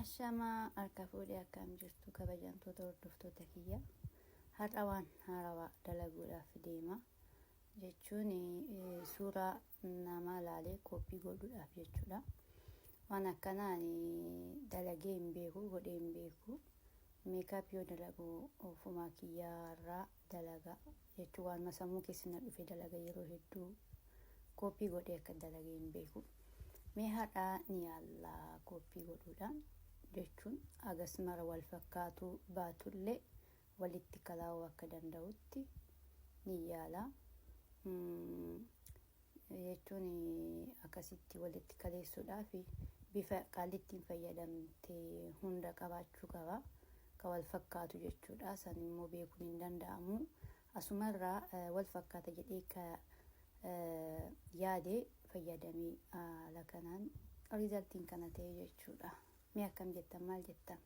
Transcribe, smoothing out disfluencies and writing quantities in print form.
Ashama harka fuudhee akkam jirtu kabajamtoota hordoftoota kiyya. Har'a waan haarawaa dalaguudhaaf deema jechuun suuraa nama laalee koppii godhuudhaaf jechuudha. Waan akkanaan dalagee hin beeku, godhee hin beeku. Meekaap yoo dalagu ofumaa kiyyaarraa dalaga jechuun waan masamuu keessatti dhufe dalaga yeroo hedduu koppii godhee akka dalagee hin beeku. Mee har'a ni yaalla koppii godhuudhaan jechuun agasmara wal fakkaatu baatullee walitti kalaa'uu akka danda'utti ni yaala. Jechuun akkasitti walitti kaleessuudhaaf bifa qaalittiin fayyadamtee hunda qabaachuu qaba. Ka wal fakkaatu jechuudha. San immoo beekuun hin danda'amu. Asumarraa wal fakkaata jedhee ka yaade fayyadamee haala kanaan riizaltiin kana ta'e jechuudha. Mee akkam jettan maal jettan?